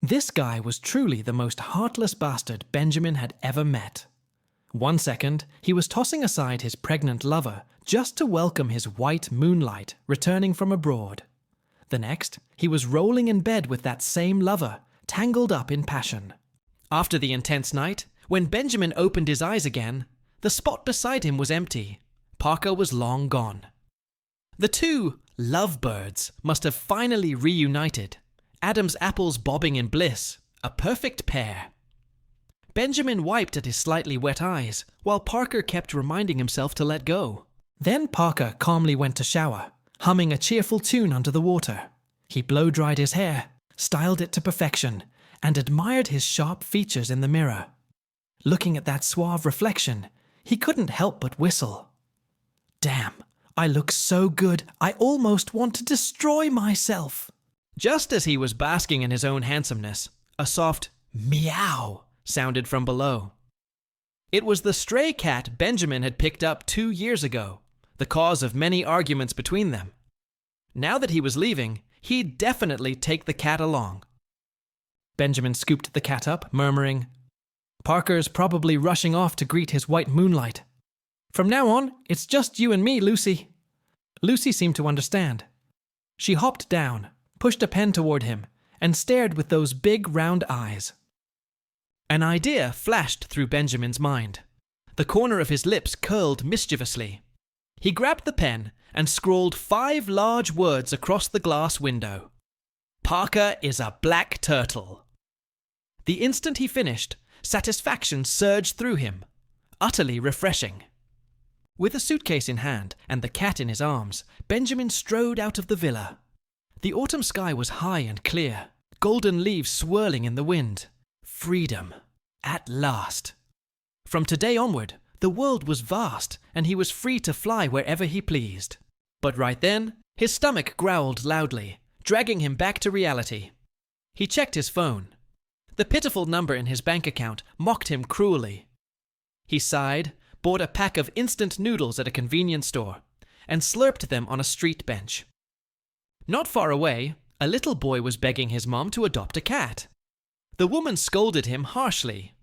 This guy was truly the most heartless bastard Benjamin had ever met. One second, he was tossing aside his pregnant lover just to welcome his white moonlight returning from abroad. The next, he was rolling in bed with that same lover, tangled up in passion. After the intense night, when Benjamin opened his eyes again, the spot beside him was empty. Parker was long gone. The two lovebirds must have finally reunited. Adam's apples bobbing in bliss, a perfect pair. Benjamin wiped at his slightly wet eyes, while Parker kept reminding himself to let go. Then Parker calmly went to shower, humming a cheerful tune under the water. He blow-dried his hair, styled it to perfection, and admired his sharp features in the mirror. Looking at that suave reflection, he couldn't help but whistle. Damn, I look so good, I almost want to destroy myself. Just as he was basking in his own handsomeness, a soft meow sounded from below. It was the stray cat Benjamin had picked up 2 years ago, the cause of many arguments between them. Now that he was leaving, he'd definitely take the cat along. Benjamin scooped the cat up, murmuring, "Parker's probably rushing off to greet his white moonlight. From now on, it's just you and me, Lucy." Lucy seemed to understand. She hopped down, pushed a pen toward him, and stared with those big round eyes. An idea flashed through Benjamin's mind. The corner of his lips curled mischievously. He grabbed the pen and scrawled 5 large words across the glass window. "Parker is a black turtle." The instant he finished, satisfaction surged through him, utterly refreshing. With a suitcase in hand and the cat in his arms, Benjamin strode out of the villa. The autumn sky was high and clear, golden leaves swirling in the wind. Freedom. At last. From today onward, the world was vast, and he was free to fly wherever he pleased. But right then, his stomach growled loudly, dragging him back to reality. He checked his phone. The pitiful number in his bank account mocked him cruelly. He sighed, bought a pack of instant noodles at a convenience store, and slurped them on a street bench. Not far away, a little boy was begging his mom to adopt a cat. The woman scolded him harshly.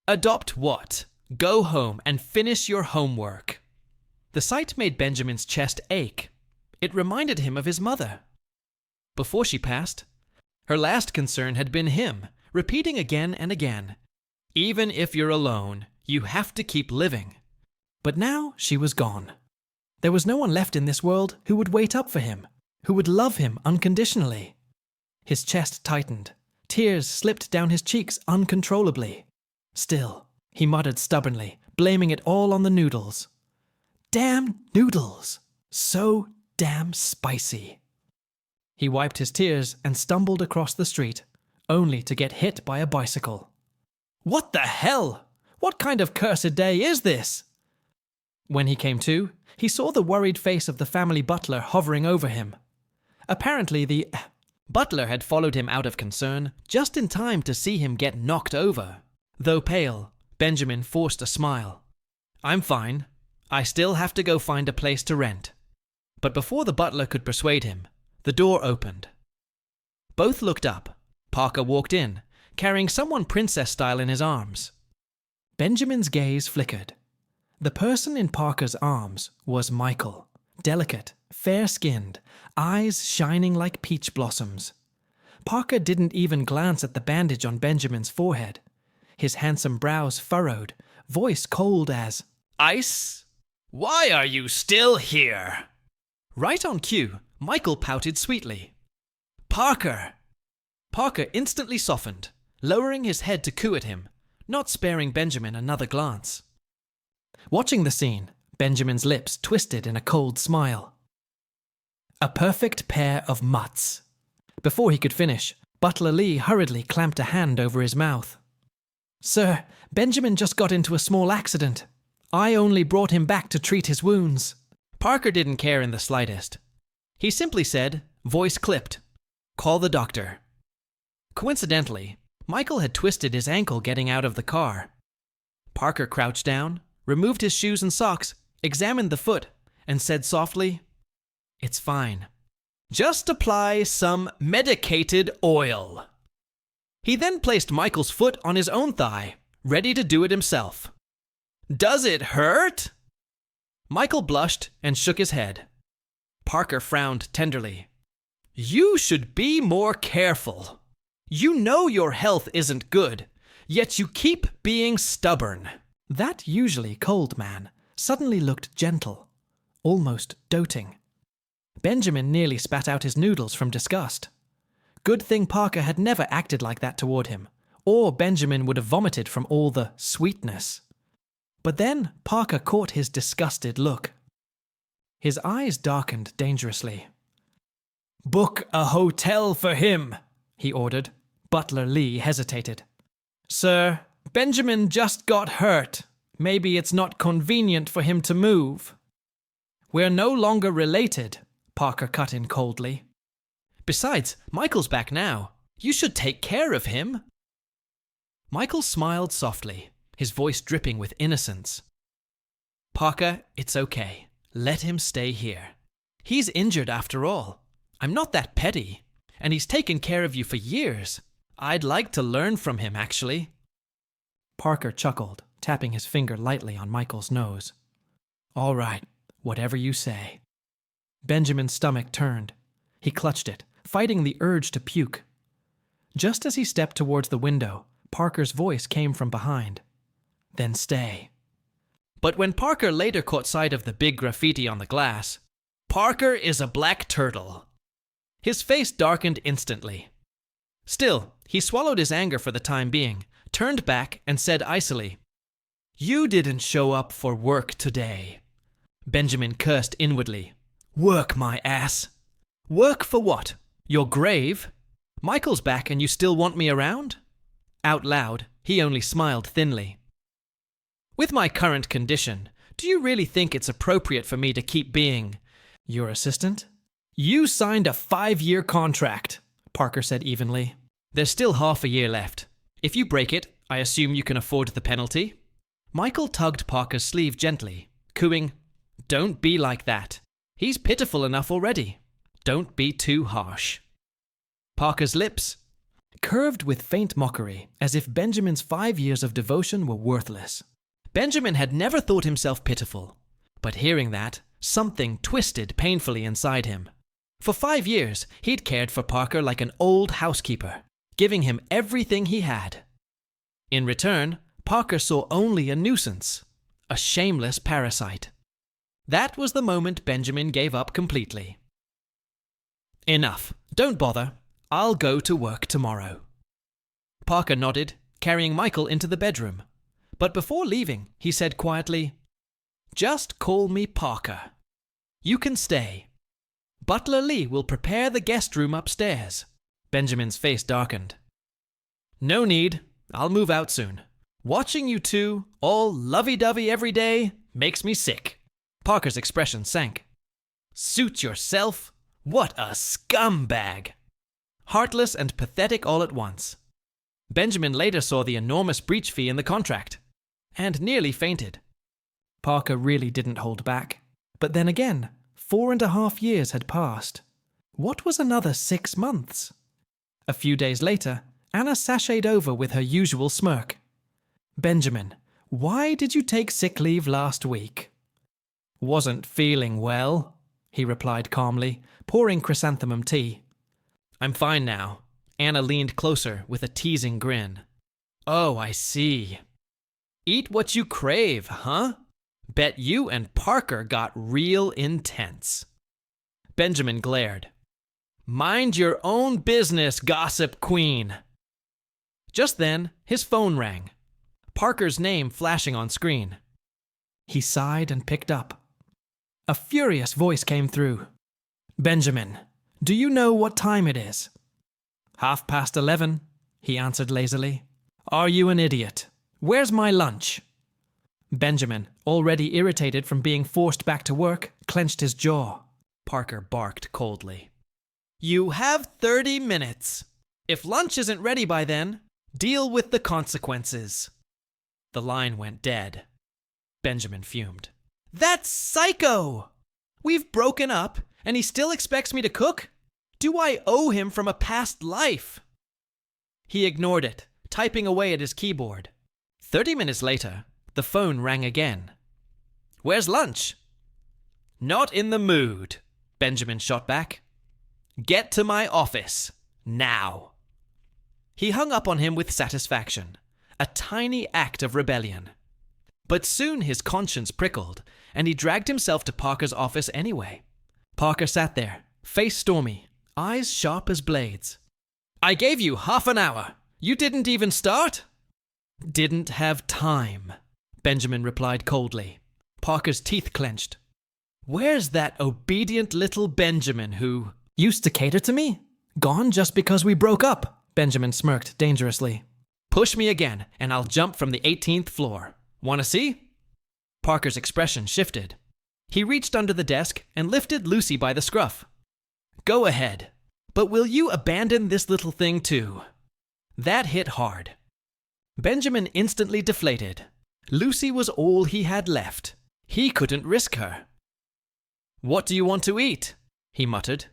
"Adopt what? Go home and finish your homework." The sight made Benjamin's chest ache. It reminded him of his mother. Before she passed, her last concern had been him, repeating again and again, "Even if you're alone, you have to keep living." But now she was gone. There was no one left in this world who would wait up for him, who would love him unconditionally. His chest tightened. Tears slipped down his cheeks uncontrollably. Still, he muttered stubbornly, blaming it all on the noodles. Damn noodles! So damn spicy. He wiped his tears and stumbled across the street, only to get hit by a bicycle. What the hell? What kind of cursed day is this? When he came to, he saw the worried face of the family butler hovering over him. Apparently the butler had followed him out of concern, just in time to see him get knocked over. Though pale, Benjamin forced a smile. "I'm fine. I still have to go find a place to rent." But before the butler could persuade him, the door opened. Both looked up. Parker walked in, carrying someone princess-style in his arms. Benjamin's gaze flickered. The person in Parker's arms was Michael, delicate, fair-skinned, eyes shining like peach blossoms. Parker didn't even glance at the bandage on Benjamin's forehead. His handsome brows furrowed, voice cold as ice. "Why are you still here?" Right on cue, Michael pouted sweetly. "Parker!" Parker instantly softened, lowering his head to coo at him, not sparing Benjamin another glance. Watching the scene, Benjamin's lips twisted in a cold smile. A perfect pair of mutts. Before he could finish, Butler Lee hurriedly clamped a hand over his mouth. "Sir, Benjamin just got into a small accident. I only brought him back to treat his wounds." Parker didn't care in the slightest. He simply said, voice clipped, "Call the doctor." Coincidentally, Michael had twisted his ankle getting out of the car. Parker crouched down, removed his shoes and socks, examined the foot, and said softly, "It's fine. Just apply some medicated oil." He then placed Michael's foot on his own thigh, ready to do it himself. "Does it hurt?" Michael blushed and shook his head. Parker frowned tenderly. "You should be more careful. You know your health isn't good, yet you keep being stubborn." That usually cold man suddenly looked gentle, almost doting. Benjamin nearly spat out his noodles from disgust. Good thing Parker had never acted like that toward him, or Benjamin would have vomited from all the sweetness. But then Parker caught his disgusted look. His eyes darkened dangerously. "Book a hotel for him," he ordered. Butler Lee hesitated. "Sir, Benjamin just got hurt. Maybe it's not convenient for him to move." "We're no longer related," Parker cut in coldly. "Besides, Michael's back now. You should take care of him." Michael smiled softly, his voice dripping with innocence. "Parker, it's okay. Let him stay here. He's injured after all. I'm not that petty, and he's taken care of you for years. I'd like to learn from him, actually." Parker chuckled, tapping his finger lightly on Michael's nose. "All right, whatever you say." Benjamin's stomach turned. He clutched it, fighting the urge to puke. Just as he stepped towards the window, Parker's voice came from behind. "Then stay." But when Parker later caught sight of the big graffiti on the glass, "Parker is a black turtle," his face darkened instantly. Still, he swallowed his anger for the time being, turned back, and said icily, "You didn't show up for work today." Benjamin cursed inwardly. "Work, my ass. Work for what? Your grave? Michael's back and you still want me around?" Out loud, he only smiled thinly. "With my current condition, do you really think it's appropriate for me to keep being your assistant?" "You signed a 5-year contract," Parker said evenly. "There's still half a year left. If you break it, I assume you can afford the penalty." Michael tugged Parker's sleeve gently, cooing, "Don't be like that. He's pitiful enough already. Don't be too harsh." Parker's lips curved with faint mockery, as if Benjamin's 5 years of devotion were worthless. Benjamin had never thought himself pitiful, but hearing that, something twisted painfully inside him. For 5 years, he'd cared for Parker like an old housekeeper, giving him everything he had. In return, Parker saw only a nuisance, a shameless parasite. That was the moment Benjamin gave up completely. "Enough. Don't bother. I'll go to work tomorrow." Parker nodded, carrying Michael into the bedroom. But before leaving, he said quietly, "Just call me Parker. You can stay. Butler Lee will prepare the guest room upstairs." Benjamin's face darkened. "No need. I'll move out soon. Watching you two, all lovey-dovey every day, makes me sick." Parker's expression sank. "Suit yourself? What a scumbag!" Heartless and pathetic all at once. Benjamin later saw the enormous breach fee in the contract, and nearly fainted. Parker really didn't hold back. But then again, 4.5 years had passed. What was another 6 months? A few days later, Anna sashayed over with her usual smirk. "Benjamin, why did you take sick leave last week?" "Wasn't feeling well," he replied calmly, pouring chrysanthemum tea. "I'm fine now." Anna leaned closer with a teasing grin. "Oh, I see. Eat what you crave, huh? Bet you and Parker got real intense." Benjamin glared. "Mind your own business, gossip queen." Just then, his phone rang. Parker's name flashing on screen. He sighed and picked up. A furious voice came through. "Benjamin, do you know what time it is?" 11:30, he answered lazily. "Are you an idiot? Where's my lunch?" Benjamin, already irritated from being forced back to work, clenched his jaw. Parker barked coldly. "You have 30 minutes. If lunch isn't ready by then, deal with the consequences." The line went dead. Benjamin fumed. "That's psycho! We've broken up, and he still expects me to cook? Do I owe him from a past life?" He ignored it, typing away at his keyboard. 30 minutes later, the phone rang again. "Where's lunch?" "Not in the mood," Benjamin shot back. "Get to my office, now." He hung up on him with satisfaction, a tiny act of rebellion. But soon his conscience prickled, and he dragged himself to Parker's office anyway. Parker sat there, face stormy, eyes sharp as blades. "I gave you half an hour. You didn't even start?" "Didn't have time," Benjamin replied coldly. Parker's teeth clenched. "Where's that obedient little Benjamin who used to cater to me? Gone just because we broke up?" Benjamin smirked dangerously. "Push me again, and I'll jump from the 18th floor. Want to see?" Parker's expression shifted. He reached under the desk and lifted Lucy by the scruff. "Go ahead, but will you abandon this little thing too?" That hit hard. Benjamin instantly deflated. Lucy was all he had left. He couldn't risk her. "What do you want to eat?" he muttered.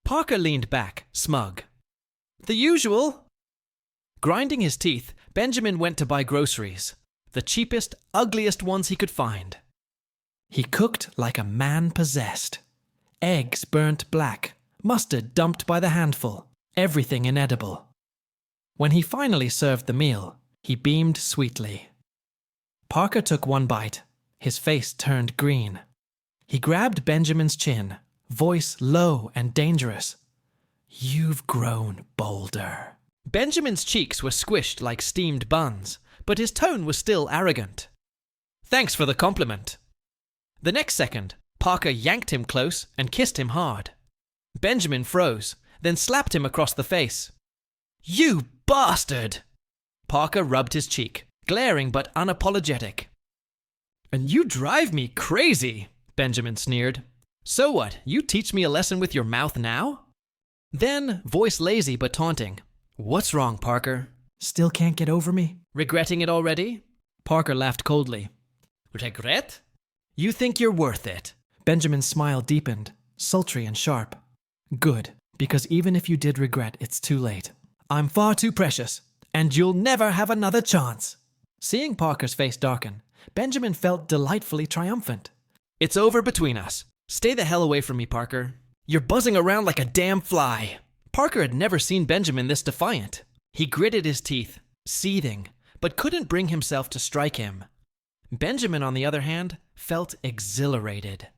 Parker leaned back, smug. "The usual." Grinding his teeth, Benjamin went to buy groceries, the cheapest, ugliest ones he could find. He cooked like a man possessed. Eggs burnt black, mustard dumped by the handful, everything inedible. When he finally served the meal, he beamed sweetly. Parker took one bite. His face turned green. He grabbed Benjamin's chin, voice low and dangerous. "You've grown bolder." Benjamin's cheeks were squished like steamed buns, but his tone was still arrogant. "Thanks for the compliment." The next second, Parker yanked him close and kissed him hard. Benjamin froze, then slapped him across the face. "You bastard!" Parker rubbed his cheek, glaring but unapologetic. "And you drive me crazy," Benjamin sneered. "So what, you teach me a lesson with your mouth now?" Then, voice lazy but taunting. "What's wrong, Parker? Still can't get over me? Regretting it already?" Parker laughed coldly. "Regret? You think you're worth it." Benjamin's smile deepened, sultry and sharp. "Good, because even if you did regret, it's too late. I'm far too precious, and you'll never have another chance." Seeing Parker's face darken, Benjamin felt delightfully triumphant. "It's over between us. Stay the hell away from me, Parker. You're buzzing around like a damn fly." Parker had never seen Benjamin this defiant. He gritted his teeth, seething, but couldn't bring himself to strike him. Benjamin, on the other hand, felt exhilarated.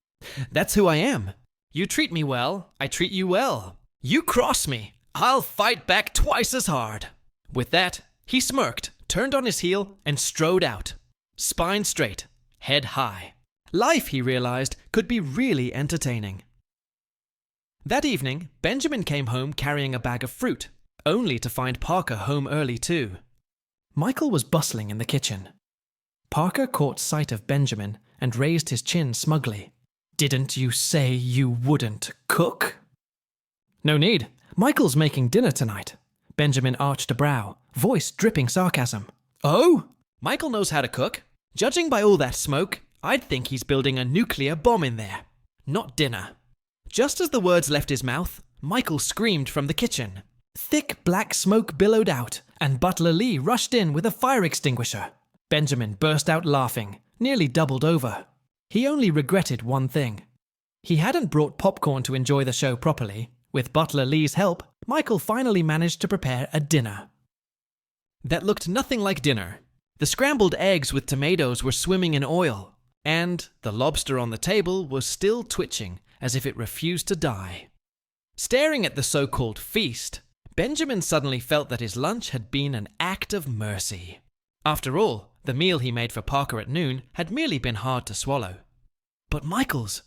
"That's who I am. You treat me well, I treat you well. You cross me, I'll fight back twice as hard." With that, he smirked, turned on his heel, and strode out. Spine straight, head high. Life, he realized, could be really entertaining. That evening, Benjamin came home carrying a bag of fruit, only to find Parker home early too. Michael was bustling in the kitchen. Parker caught sight of Benjamin and raised his chin smugly. "Didn't you say you wouldn't cook?" "No need. Michael's making dinner tonight." Benjamin arched a brow, voice dripping sarcasm. "Oh? Michael knows how to cook. Judging by all that smoke, I'd think he's building a nuclear bomb in there. Not dinner." Just as the words left his mouth, Michael screamed from the kitchen. Thick black smoke billowed out, and Butler Lee rushed in with a fire extinguisher. Benjamin burst out laughing, nearly doubled over. He only regretted one thing. He hadn't brought popcorn to enjoy the show properly. With Butler Lee's help, Michael finally managed to prepare a dinner that looked nothing like dinner. The scrambled eggs with tomatoes were swimming in oil, and the lobster on the table was still twitching as if it refused to die. Staring at the so-called feast, Benjamin suddenly felt that his lunch had been an act of mercy. After all, the meal he made for Parker at noon had merely been hard to swallow. But Michael's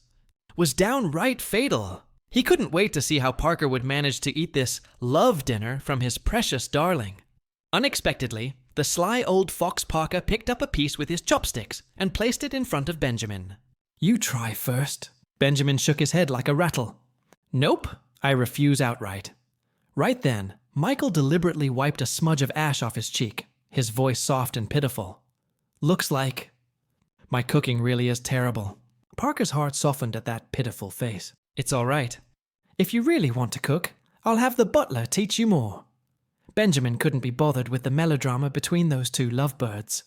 was downright fatal. He couldn't wait to see how Parker would manage to eat this love dinner from his precious darling. Unexpectedly, the sly old fox Parker picked up a piece with his chopsticks and placed it in front of Benjamin. "You try first." Benjamin shook his head like a rattle. "Nope, I refuse outright." Right then, Michael deliberately wiped a smudge of ash off his cheek, his voice soft and pitiful. "Looks like my cooking really is terrible." Parker's heart softened at that pitiful face. "It's all right. If you really want to cook, I'll have the butler teach you more." Benjamin couldn't be bothered with the melodrama between those two lovebirds.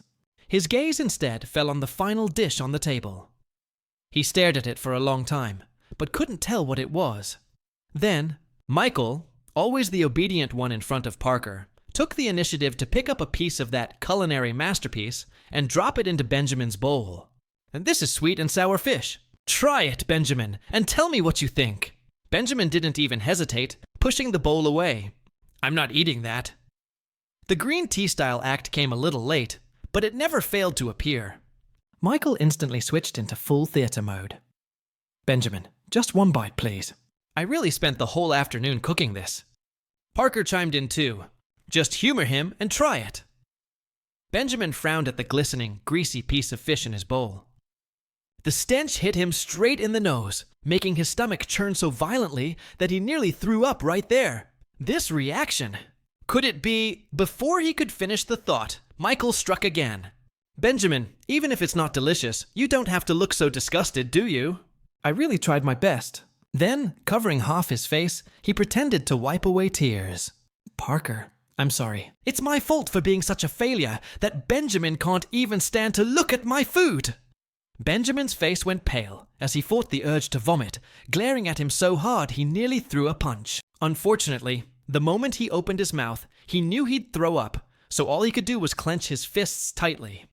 His gaze instead fell on the final dish on the table. He stared at it for a long time, but couldn't tell what it was. Then, Michael, always the obedient one in front of Parker, took the initiative to pick up a piece of that culinary masterpiece and drop it into Benjamin's bowl. "And this is sweet and sour fish. Try it, Benjamin, and tell me what you think." Benjamin didn't even hesitate, pushing the bowl away. "I'm not eating that." The green tea-style act came a little late, but it never failed to appear. Michael instantly switched into full theater mode. "Benjamin, just one bite, please. I really spent the whole afternoon cooking this." Parker chimed in too. "Just humor him and try it." Benjamin frowned at the glistening, greasy piece of fish in his bowl. The stench hit him straight in the nose, making his stomach churn so violently that he nearly threw up right there. This reaction. Could it be? Before he could finish the thought, Michael struck again. "Benjamin, even if it's not delicious, you don't have to look so disgusted, do you?" "I really tried my best." Then, covering half his face, he pretended to wipe away tears. "Parker, I'm sorry. It's my fault for being such a failure that Benjamin can't even stand to look at my food." Benjamin's face went pale as he fought the urge to vomit, glaring at him so hard he nearly threw a punch. Unfortunately, the moment he opened his mouth, he knew he'd throw up, so all he could do was clench his fists tightly.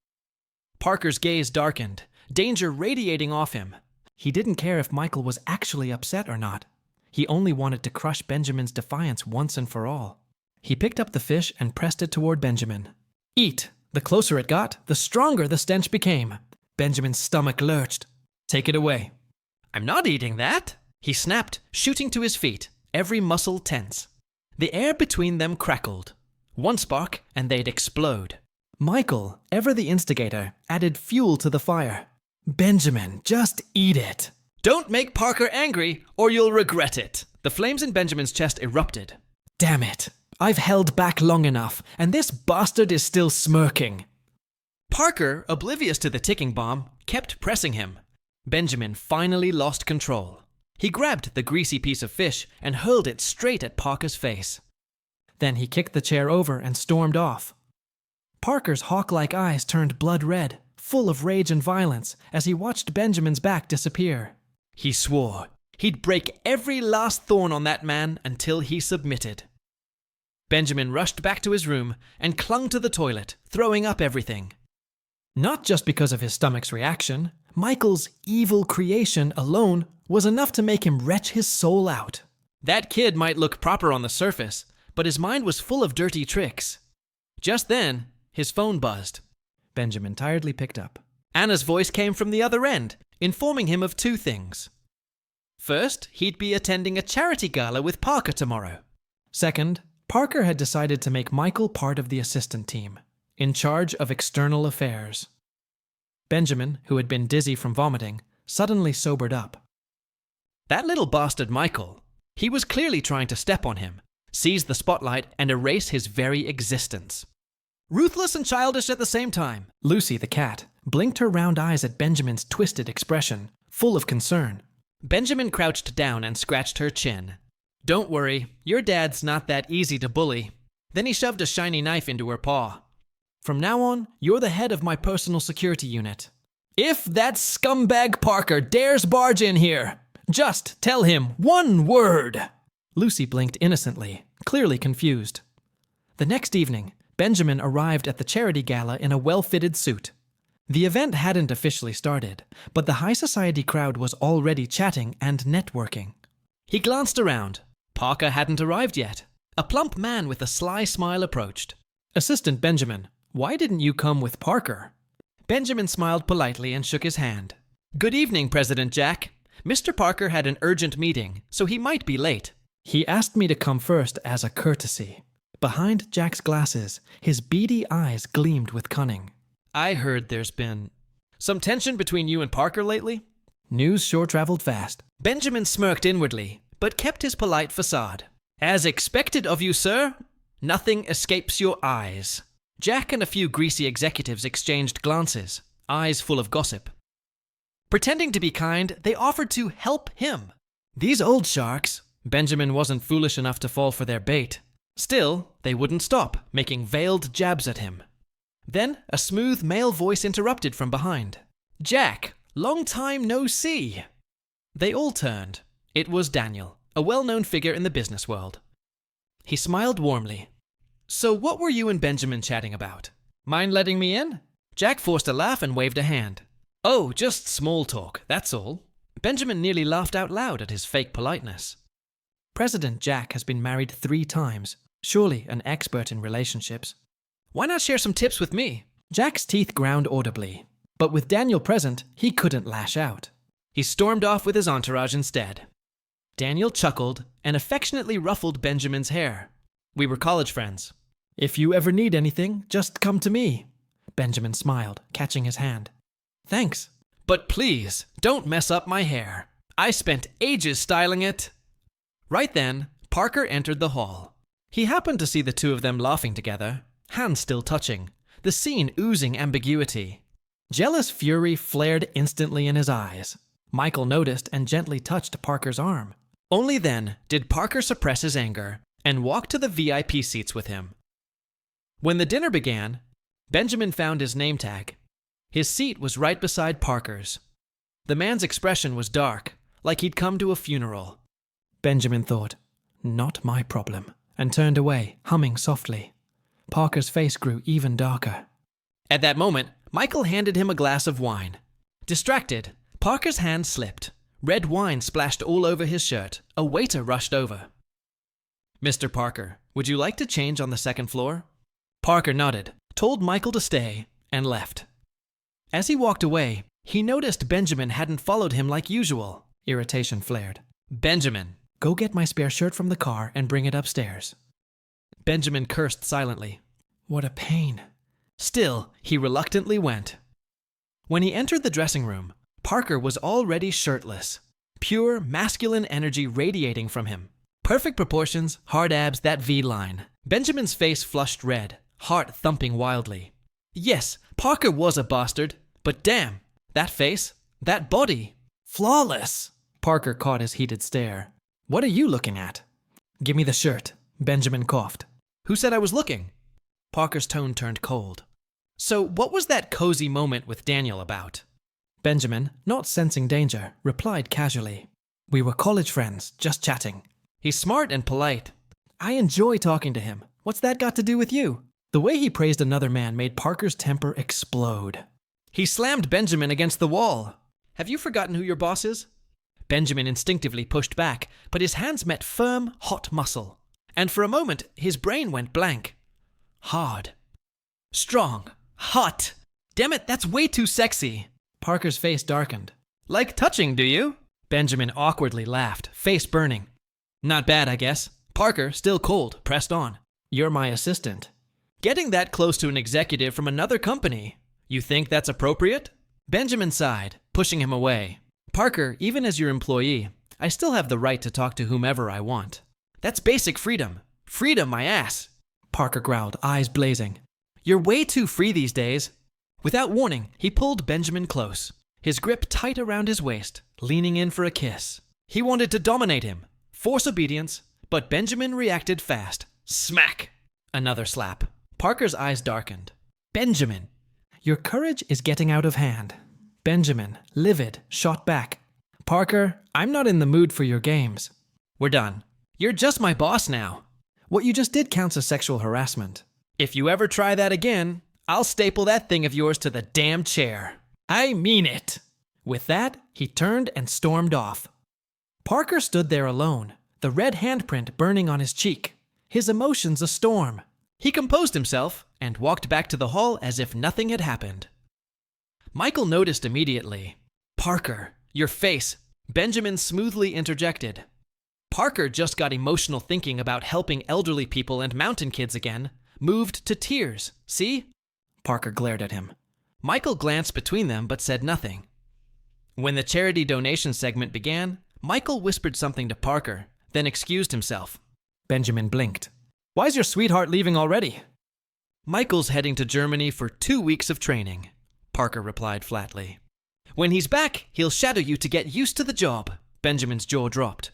Parker's gaze darkened, danger radiating off him. He didn't care if Michael was actually upset or not. He only wanted to crush Benjamin's defiance once and for all. He picked up the fish and pressed it toward Benjamin. "Eat!" The closer it got, the stronger the stench became. Benjamin's stomach lurched. "Take it away." "I'm not eating that!" He snapped, shooting to his feet, every muscle tense. The air between them crackled. One spark, and they'd explode. Michael, ever the instigator, added fuel to the fire. "Benjamin, just eat it." "Don't make Parker angry, or you'll regret it." The flames in Benjamin's chest erupted. "Damn it. I've held back long enough, and this bastard is still smirking." Parker, oblivious to the ticking bomb, kept pressing him. Benjamin finally lost control. He grabbed the greasy piece of fish and hurled it straight at Parker's face. Then he kicked the chair over and stormed off. Parker's hawk-like eyes turned blood red, full of rage and violence, as he watched Benjamin's back disappear. He swore he'd break every last thorn on that man until he submitted. Benjamin rushed back to his room and clung to the toilet, throwing up everything. Not just because of his stomach's reaction, Michael's evil creation alone was enough to make him retch his soul out. That kid might look proper on the surface, but his mind was full of dirty tricks. Just then, his phone buzzed. Benjamin tiredly picked up. Anna's voice came from the other end, informing him of two things. First, he'd be attending a charity gala with Parker tomorrow. Second, Parker had decided to make Michael part of the assistant team, in charge of external affairs. Benjamin, who had been dizzy from vomiting, suddenly sobered up. That little bastard Michael, he was clearly trying to step on him, seize the spotlight, and erase his very existence. Ruthless and childish at the same time. Lucy, the cat, blinked her round eyes at Benjamin's twisted expression, full of concern. Benjamin crouched down and scratched her chin. "Don't worry, your dad's not that easy to bully." Then he shoved a shiny knife into her paw. "From now on, you're the head of my personal security unit. If that scumbag Parker dares barge in here, just tell him one word." Lucy blinked innocently, clearly confused. The next evening, Benjamin arrived at the charity gala in a well-fitted suit. The event hadn't officially started, but the high society crowd was already chatting and networking. He glanced around. Parker hadn't arrived yet. A plump man with a sly smile approached. "Assistant Benjamin, why didn't you come with Parker?" Benjamin smiled politely and shook his hand. "Good evening, President Jack. Mr. Parker had an urgent meeting, so he might be late." He asked me to come first as a courtesy. Behind Jack's glasses, his beady eyes gleamed with cunning. "I heard there's been some tension between you and Parker lately?" News sure traveled fast. Benjamin smirked inwardly, but kept his polite facade. "As expected of you, sir, nothing escapes your eyes." Jack and a few greasy executives exchanged glances, eyes full of gossip. Pretending to be kind, they offered to help him. These old sharks, Benjamin wasn't foolish enough to fall for their bait. Still, they wouldn't stop, making veiled jabs at him. Then, a smooth male voice interrupted from behind. "Jack, long time no see." They all turned. It was Daniel, a well-known figure in the business world. He smiled warmly. "So what were you and Benjamin chatting about? Mind letting me in?" Jack forced a laugh and waved a hand. "Oh, just small talk, that's all." Benjamin nearly laughed out loud at his fake politeness. President Jack has been married 3 times, surely an expert in relationships. "Why not share some tips with me?" Jack's teeth ground audibly, but with Daniel present, he couldn't lash out. He stormed off with his entourage instead. Daniel chuckled and affectionately ruffled Benjamin's hair. "We were college friends. If you ever need anything, just come to me." Benjamin smiled, catching his hand. "Thanks. But please, don't mess up my hair. I spent ages styling it." Right then, Parker entered the hall. He happened to see the two of them laughing together, hands still touching, the scene oozing ambiguity. Jealous fury flared instantly in his eyes. Michael noticed and gently touched Parker's arm. Only then did Parker suppress his anger and walk to the VIP seats with him. When the dinner began, Benjamin found his name tag. His seat was right beside Parker's. The man's expression was dark, like he'd come to a funeral. Benjamin thought, "Not my problem," and turned away, humming softly. Parker's face grew even darker. At that moment, Michael handed him a glass of wine. Distracted, Parker's hand slipped. Red wine splashed all over his shirt. A waiter rushed over. "Mr. Parker, would you like to change on the second floor?" Parker nodded, told Michael to stay, and left. As he walked away, he noticed Benjamin hadn't followed him like usual. Irritation flared. "Benjamin, go get my spare shirt from the car and bring it upstairs." Benjamin cursed silently. What a pain. Still, he reluctantly went. When he entered the dressing room, Parker was already shirtless. Pure, masculine energy radiating from him. Perfect proportions, hard abs, that V-line. Benjamin's face flushed red, heart thumping wildly. Yes, Parker was a bastard, but damn, that face, that body. Flawless! Parker caught his heated stare. "What are you looking at?" "Give me the shirt," Benjamin coughed. "Who said I was looking?" Parker's tone turned cold. "So what was that cozy moment with Daniel about?" Benjamin, not sensing danger, replied casually. "We were college friends, just chatting. He's smart and polite. I enjoy talking to him. What's that got to do with you?" The way he praised another man made Parker's temper explode. He slammed Benjamin against the wall. "Have you forgotten who your boss is?" Benjamin instinctively pushed back, but his hands met firm, hot muscle. And for a moment, his brain went blank. Hard. Strong. Hot. Damn it, that's way too sexy. Parker's face darkened. "Like touching, do you?" Benjamin awkwardly laughed, face burning. "Not bad, I guess." Parker, still cold, pressed on. "You're my assistant." "Getting that close to an executive from another company. You think that's appropriate?" Benjamin sighed, pushing him away. "Parker, even as your employee, I still have the right to talk to whomever I want. That's basic freedom. Freedom, my ass." Parker growled, eyes blazing. "You're way too free these days." Without warning, he pulled Benjamin close, his grip tight around his waist, leaning in for a kiss. He wanted to dominate him, force obedience, but Benjamin reacted fast. Smack! Another slap. Parker's eyes darkened. "Benjamin!" "Your courage is getting out of hand." Benjamin, livid, shot back. "Parker, I'm not in the mood for your games." "We're done. You're just my boss now." "What you just did counts as sexual harassment." "If you ever try that again, I'll staple that thing of yours to the damn chair." "I mean it." With that, he turned and stormed off. Parker stood there alone, the red handprint burning on his cheek, his emotions a storm. He composed himself and walked back to the hall as if nothing had happened. Michael noticed immediately. "Parker, your face," Benjamin smoothly interjected. Parker just got emotional thinking about helping elderly people and mountain kids again, moved to tears. "See?" Parker glared at him. Michael glanced between them but said nothing. When the charity donation segment began, Michael whispered something to Parker, then excused himself. Benjamin blinked. "Why's your sweetheart leaving already?" "Michael's heading to Germany for 2 weeks of training," Parker replied flatly. "When he's back, he'll shadow you to get used to the job." Benjamin's jaw dropped.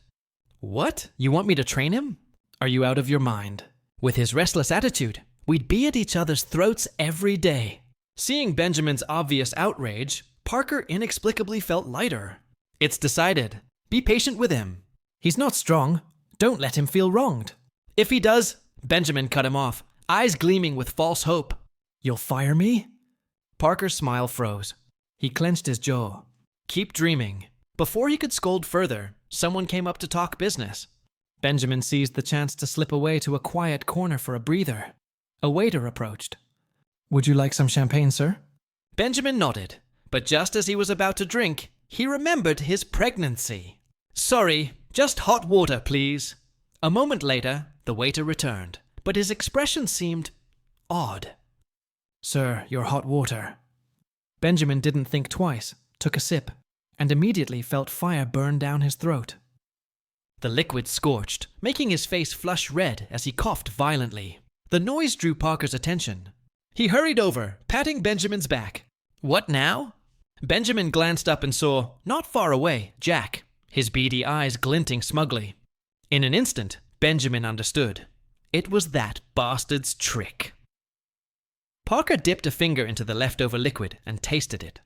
"What? You want me to train him? Are you out of your mind?" With his restless attitude, we'd be at each other's throats every day. Seeing Benjamin's obvious outrage, Parker inexplicably felt lighter. It's decided. Be patient with him. He's not strong. Don't let him feel wronged. If he does, Benjamin cut him off, eyes gleaming with false hope. You'll fire me? Parker's smile froze. He clenched his jaw. Keep dreaming. Before he could scold further, someone came up to talk business. Benjamin seized the chance to slip away to a quiet corner for a breather. A waiter approached. Would you like some champagne, sir? Benjamin nodded, but just as he was about to drink, he remembered his pregnancy. Sorry, just hot water, please. A moment later, the waiter returned, but his expression seemed odd. Sir, your hot water. Benjamin didn't think twice, took a sip, and immediately felt fire burn down his throat. The liquid scorched, making his face flush red as he coughed violently. The noise drew Parker's attention. He hurried over, patting Benjamin's back. What now? Benjamin glanced up and saw, not far away, Jack, his beady eyes glinting smugly. In an instant, Benjamin understood. It was that bastard's trick. Parker dipped a finger into the leftover liquid and tasted it.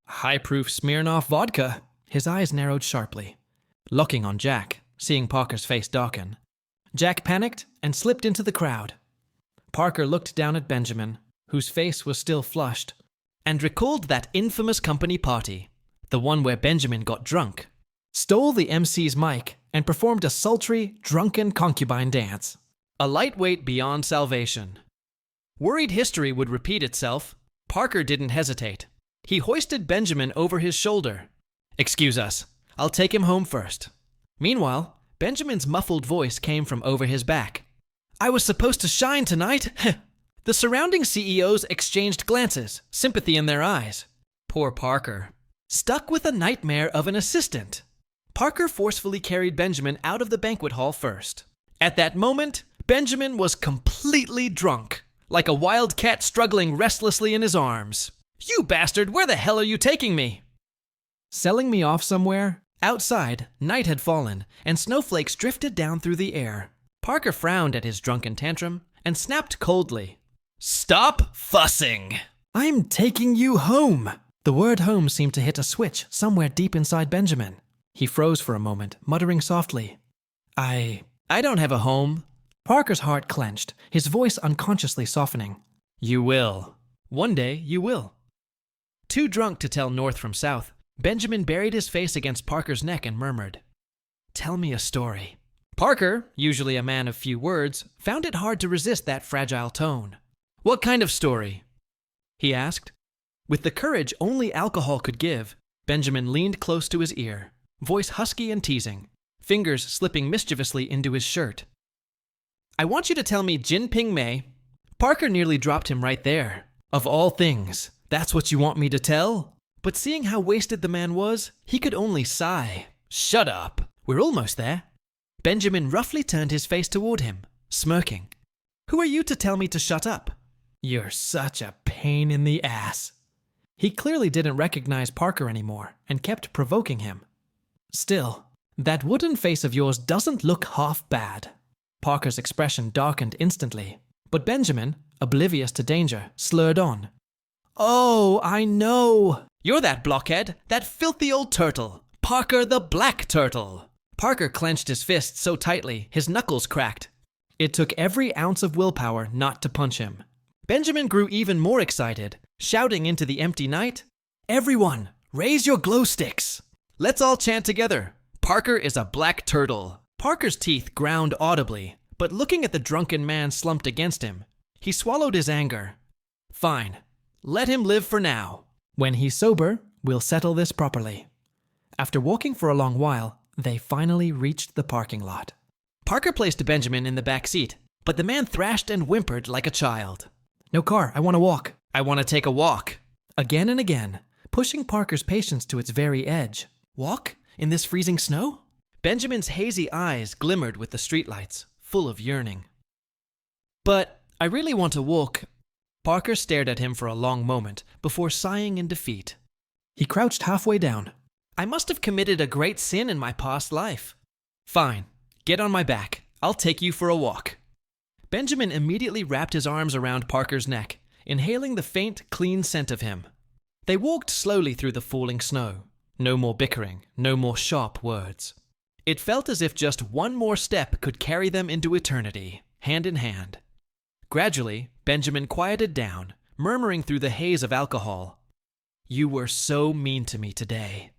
High-proof Smirnoff vodka. His eyes narrowed sharply, locking on Jack, seeing Parker's face darken. Jack panicked and slipped into the crowd. Parker looked down at Benjamin, whose face was still flushed, and recalled that infamous company party, the one where Benjamin got drunk, stole the MC's mic, and performed a sultry, drunken concubine dance. A lightweight beyond salvation. Worried history would repeat itself, Parker didn't hesitate. He hoisted Benjamin over his shoulder. Excuse us, I'll take him home first. Meanwhile, Benjamin's muffled voice came from over his back. I was supposed to shine tonight. The surrounding CEOs exchanged glances, sympathy in their eyes. Poor Parker. Stuck with a nightmare of an assistant. Parker forcefully carried Benjamin out of the banquet hall first. At that moment, Benjamin was completely drunk, like a wild cat struggling restlessly in his arms. You bastard, where the hell are you taking me? Selling me off somewhere? Outside, night had fallen, and snowflakes drifted down through the air. Parker frowned at his drunken tantrum and snapped coldly. Stop fussing! I'm taking you home! The word home seemed to hit a switch somewhere deep inside Benjamin. He froze for a moment, muttering softly. I don't have a home. Parker's heart clenched, his voice unconsciously softening. You will. One day you will. Too drunk to tell north from south, Benjamin buried his face against Parker's neck and murmured, Tell me a story. Parker, usually a man of few words, found it hard to resist that fragile tone. What kind of story? He asked. With the courage only alcohol could give, Benjamin leaned close to his ear, voice husky and teasing, fingers slipping mischievously into his shirt. I want you to tell me Jin Ping Mei. Parker nearly dropped him right there. Of all things, that's what you want me to tell? But seeing how wasted the man was, he could only sigh. Shut up. We're almost there. Benjamin roughly turned his face toward him, smirking. Who are you to tell me to shut up? You're such a pain in the ass. He clearly didn't recognize Parker anymore and kept provoking him. Still, that wooden face of yours doesn't look half bad. Parker's expression darkened instantly, but Benjamin, oblivious to danger, slurred on. Oh, I know. You're that blockhead, that filthy old turtle. Parker the Black Turtle. Parker clenched his fist so tightly, his knuckles cracked. It took every ounce of willpower not to punch him. Benjamin grew even more excited, shouting into the empty night, Everyone, raise your glow sticks. Let's all chant together. Parker is a black turtle. Parker's teeth ground audibly, but looking at the drunken man slumped against him, he swallowed his anger. Fine. Let him live for now. When he's sober, we'll settle this properly. After walking for a long while, they finally reached the parking lot. Parker placed Benjamin in the back seat, but the man thrashed and whimpered like a child. No car, I want to walk. I want to take a walk. Again and again, pushing Parker's patience to its very edge. Walk? In this freezing snow? Benjamin's hazy eyes glimmered with the streetlights, full of yearning. But I really want to walk. Parker stared at him for a long moment before sighing in defeat. He crouched halfway down. I must have committed a great sin in my past life. Fine, get on my back. I'll take you for a walk. Benjamin immediately wrapped his arms around Parker's neck, inhaling the faint, clean scent of him. They walked slowly through the falling snow. No more bickering, no more sharp words. It felt as if just one more step could carry them into eternity, hand in hand. Gradually, Benjamin quieted down, murmuring through the haze of alcohol. "You were so mean to me today.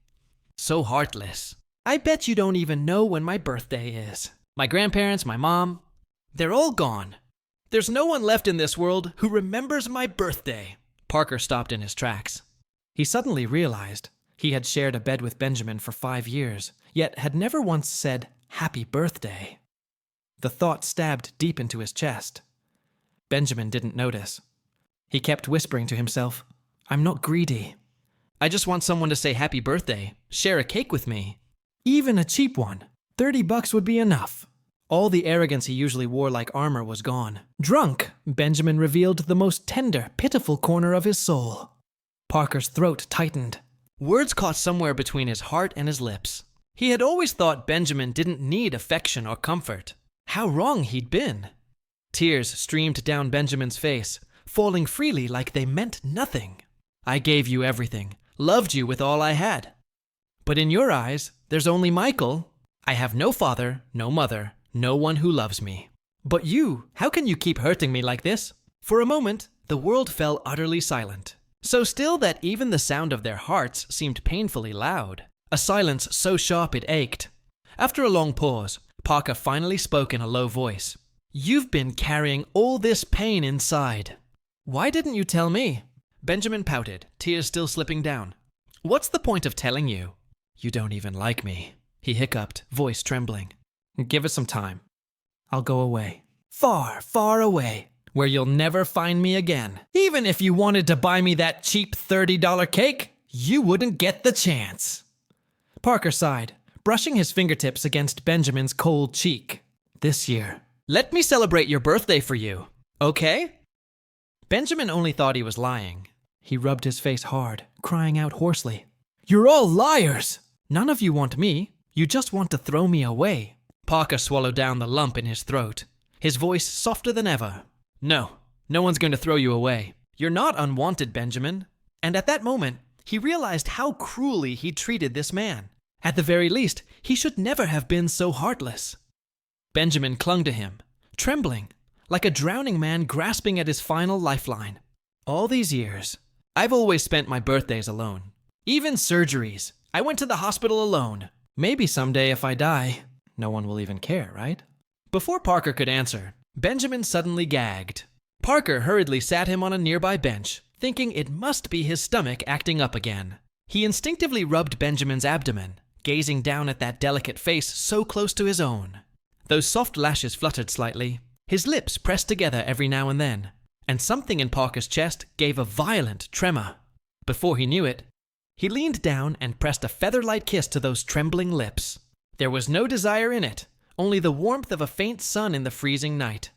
So heartless. I bet you don't even know when my birthday is. My grandparents, my mom, they're all gone. There's no one left in this world who remembers my birthday." Parker stopped in his tracks. He suddenly realized he had shared a bed with Benjamin for 5 years, yet had never once said, "Happy birthday." The thought stabbed deep into his chest. Benjamin didn't notice. He kept whispering to himself, "I'm not greedy. I just want someone to say happy birthday, share a cake with me. Even a cheap one. $30 would be enough." All the arrogance he usually wore like armor was gone. Drunk, Benjamin revealed the most tender, pitiful corner of his soul. Parker's throat tightened. Words caught somewhere between his heart and his lips. He had always thought Benjamin didn't need affection or comfort. How wrong he'd been. Tears streamed down Benjamin's face, falling freely like they meant nothing. "I gave you everything, loved you with all I had. But in your eyes, there's only Michael. I have no father, no mother, no one who loves me. But you, how can you keep hurting me like this?" For a moment, the world fell utterly silent. So still that even the sound of their hearts seemed painfully loud. A silence so sharp it ached. After a long pause, Parker finally spoke in a low voice. "You've been carrying all this pain inside. Why didn't you tell me?" Benjamin pouted, tears still slipping down. "What's the point of telling you? You don't even like me," he hiccuped, voice trembling. "Give it some time. I'll go away. Far, far away, where you'll never find me again. Even if you wanted to buy me that cheap $30 cake, you wouldn't get the chance." Parker sighed, brushing his fingertips against Benjamin's cold cheek. "This year, let me celebrate your birthday for you, okay?" Benjamin only thought he was lying. He rubbed his face hard, crying out hoarsely, "You're all liars! None of you want me. You just want to throw me away." Parker swallowed down the lump in his throat, his voice softer than ever. "No, no one's going to throw you away. You're not unwanted, Benjamin." And at that moment, he realized how cruelly he'd treated this man. At the very least, he should never have been so heartless. Benjamin clung to him, trembling, like a drowning man grasping at his final lifeline. "All these years, I've always spent my birthdays alone. Even surgeries, I went to the hospital alone. Maybe someday if I die, no one will even care, right?" Before Parker could answer, Benjamin suddenly gagged. Parker hurriedly sat him on a nearby bench, thinking it must be his stomach acting up again. He instinctively rubbed Benjamin's abdomen, gazing down at that delicate face so close to his own. Those soft lashes fluttered slightly, his lips pressed together every now and then, and something in Parker's chest gave a violent tremor. Before he knew it, he leaned down and pressed a feather-light kiss to those trembling lips. There was no desire in it, only the warmth of a faint sun in the freezing night.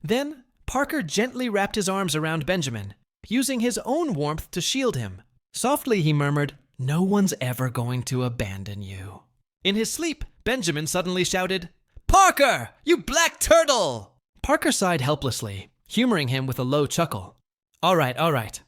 Then, Parker gently wrapped his arms around Benjamin, using his own warmth to shield him. Softly he murmured, "No one's ever going to abandon you." In his sleep, Benjamin suddenly shouted, "Parker, you black turtle!" Parker sighed helplessly, humoring him with a low chuckle. All right.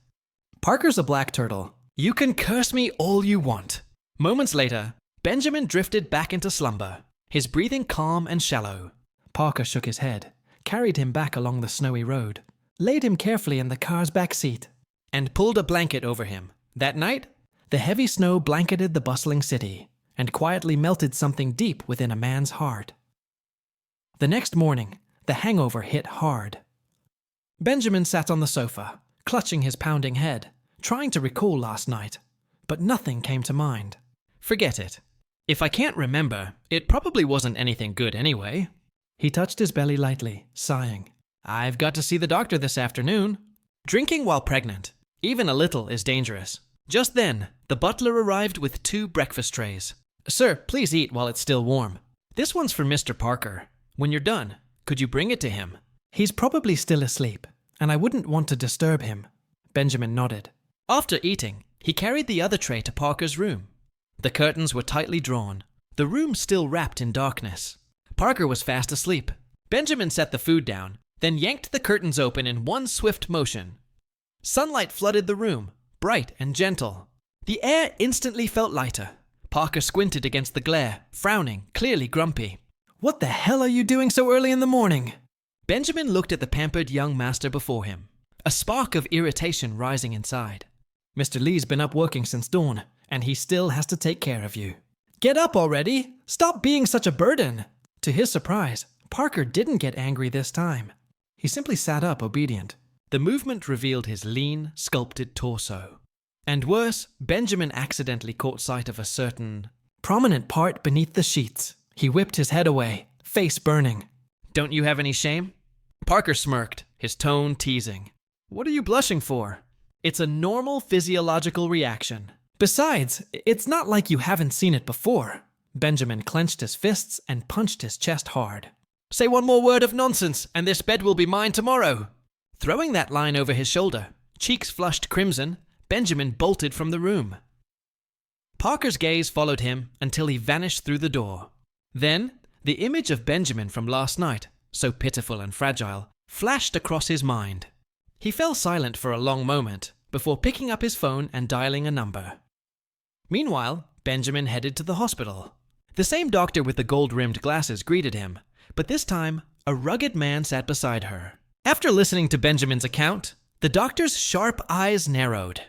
Parker's a black turtle. You can curse me all you want." Moments later, Benjamin drifted back into slumber, his breathing calm and shallow. Parker shook his head, carried him back along the snowy road, laid him carefully in the car's back seat, and pulled a blanket over him. That night, the heavy snow blanketed the bustling city and quietly melted something deep within a man's heart. The next morning, the hangover hit hard. Benjamin sat on the sofa, clutching his pounding head, trying to recall last night, but nothing came to mind. Forget it. If I can't remember, it probably wasn't anything good anyway. He touched his belly lightly, sighing. I've got to see the doctor this afternoon. Drinking while pregnant, even a little, is dangerous. Just then, the butler arrived with 2 breakfast trays. Sir, please eat while it's still warm. This one's for Mr. Parker. When you're done, could you bring it to him? He's probably still asleep, and I wouldn't want to disturb him. Benjamin nodded. After eating, he carried the other tray to Parker's room. The curtains were tightly drawn, the room still wrapped in darkness. Parker was fast asleep. Benjamin set the food down, then yanked the curtains open in one swift motion. Sunlight flooded the room, bright and gentle. The air instantly felt lighter. Parker squinted against the glare, frowning, clearly grumpy. "What the hell are you doing so early in the morning?" Benjamin looked at the pampered young master before him, a spark of irritation rising inside. "Mr. Lee's been up working since dawn, and he still has to take care of you. Get up already! Stop being such a burden!" To his surprise, Parker didn't get angry this time. He simply sat up, obedient. The movement revealed his lean, sculpted torso. And worse, Benjamin accidentally caught sight of a certain prominent part beneath the sheets. He whipped his head away, face burning. "Don't you have any shame?" Parker smirked, his tone teasing. "What are you blushing for? It's a normal physiological reaction. Besides, it's not like you haven't seen it before." Benjamin clenched his fists and punched his chest hard. "Say one more word of nonsense, and this bed will be mine tomorrow." Throwing that line over his shoulder, cheeks flushed crimson, Benjamin bolted from the room. Parker's gaze followed him until he vanished through the door. Then, the image of Benjamin from last night, so pitiful and fragile, flashed across his mind. He fell silent for a long moment before picking up his phone and dialing a number. Meanwhile, Benjamin headed to the hospital. The same doctor with the gold-rimmed glasses greeted him, but this time, a rugged man sat beside her. After listening to Benjamin's account, the doctor's sharp eyes narrowed.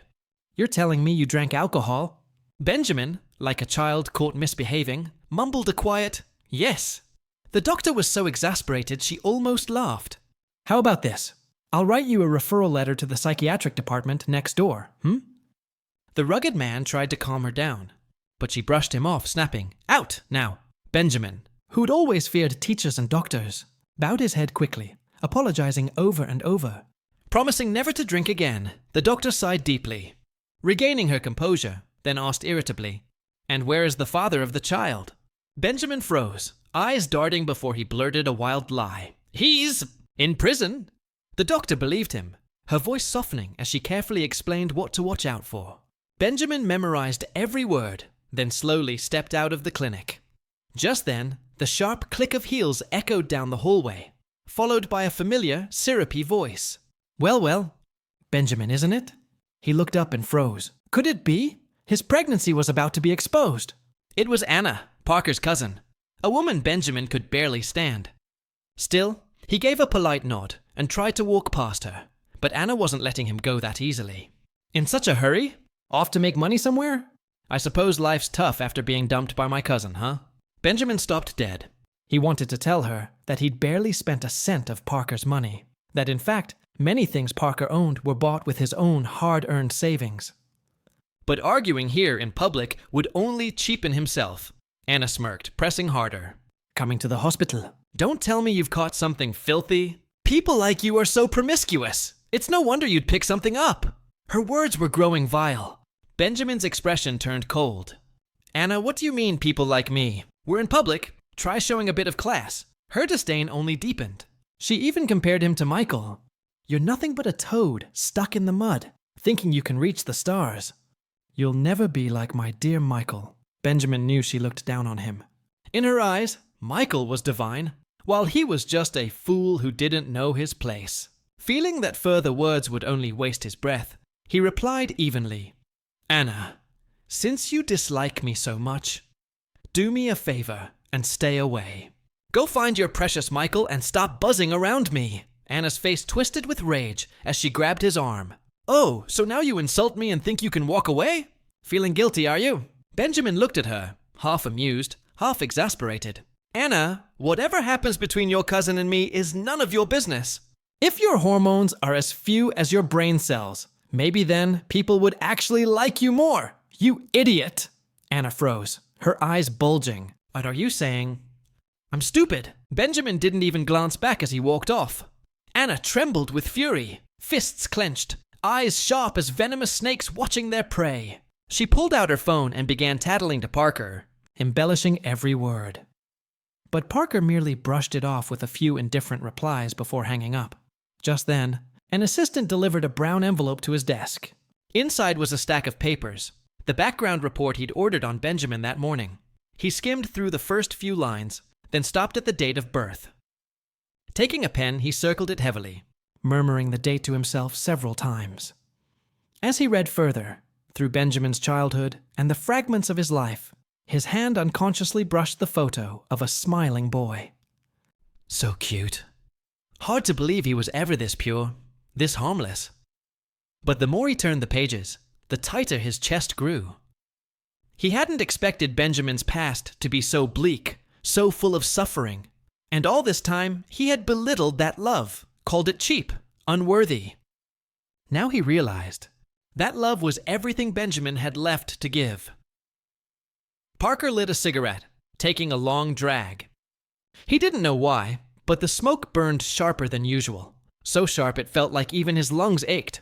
"You're telling me you drank alcohol?" Benjamin, like a child caught misbehaving, mumbled a quiet, "Yes." The doctor was so exasperated she almost laughed. "How about this? I'll write you a referral letter to the psychiatric department next door, The rugged man tried to calm her down, but she brushed him off, snapping, "Out, now!" Benjamin, who'd always feared teachers and doctors, bowed his head quickly, apologizing over and over. Promising never to drink again, the doctor sighed deeply. Regaining her composure, then asked irritably, "And where is the father of the child?" Benjamin froze, eyes darting before he blurted a wild lie. "He's in prison." The doctor believed him, her voice softening as she carefully explained what to watch out for. Benjamin memorized every word, then slowly stepped out of the clinic. Just then, the sharp click of heels echoed down the hallway, followed by a familiar, syrupy voice. Well, Benjamin, isn't it?" He looked up and froze. Could it be? His pregnancy was about to be exposed. It was Anna, Parker's cousin, a woman Benjamin could barely stand. Still, he gave a polite nod and tried to walk past her, but Anna wasn't letting him go that easily. "In such a hurry? Off to make money somewhere? I suppose life's tough after being dumped by my cousin, huh?" Benjamin stopped dead. He wanted to tell her that he'd barely spent a cent of Parker's money, that in fact, many things Parker owned were bought with his own hard-earned savings. But arguing here in public would only cheapen himself. Anna smirked, pressing harder. "Coming to the hospital. Don't tell me you've caught something filthy. People like you are so promiscuous. It's no wonder you'd pick something up." Her words were growing vile. Benjamin's expression turned cold. "Anna, what do you mean, people like me? We're in public. Try showing a bit of class." Her disdain only deepened. She even compared him to Michael. "You're nothing but a toad stuck in the mud, thinking you can reach the stars. You'll never be like my dear Michael." Benjamin knew she looked down on him. In her eyes, Michael was divine, while he was just a fool who didn't know his place. Feeling that further words would only waste his breath, he replied evenly, "Anna, since you dislike me so much, do me a favor and stay away. Go find your precious Michael and stop buzzing around me." Anna's face twisted with rage as she grabbed his arm. "Oh, so now you insult me and think you can walk away? Feeling guilty, are you?" Benjamin looked at her, half amused, half exasperated. "Anna, whatever happens between your cousin and me is none of your business. If your hormones are as few as your brain cells, maybe then people would actually like you more. You idiot!" Anna froze, her eyes bulging. "What are you saying?" "I'm stupid." Benjamin didn't even glance back as he walked off. Anna trembled with fury, fists clenched, eyes sharp as venomous snakes watching their prey. She pulled out her phone and began tattling to Parker, embellishing every word. But Parker merely brushed it off with a few indifferent replies before hanging up. Just then, an assistant delivered a brown envelope to his desk. Inside was a stack of papers, the background report he'd ordered on Benjamin that morning. He skimmed through the first few lines, then stopped at the date of birth. Taking a pen, he circled it heavily, murmuring the date to himself several times. As he read further, through Benjamin's childhood and the fragments of his life, his hand unconsciously brushed the photo of a smiling boy. So cute. Hard to believe he was ever this pure, this harmless. But the more he turned the pages, the tighter his chest grew. He hadn't expected Benjamin's past to be so bleak, so full of suffering. And all this time, he had belittled that love, called it cheap, unworthy. Now he realized that love was everything Benjamin had left to give. Parker lit a cigarette, taking a long drag. He didn't know why, but the smoke burned sharper than usual, so sharp it felt like even his lungs ached.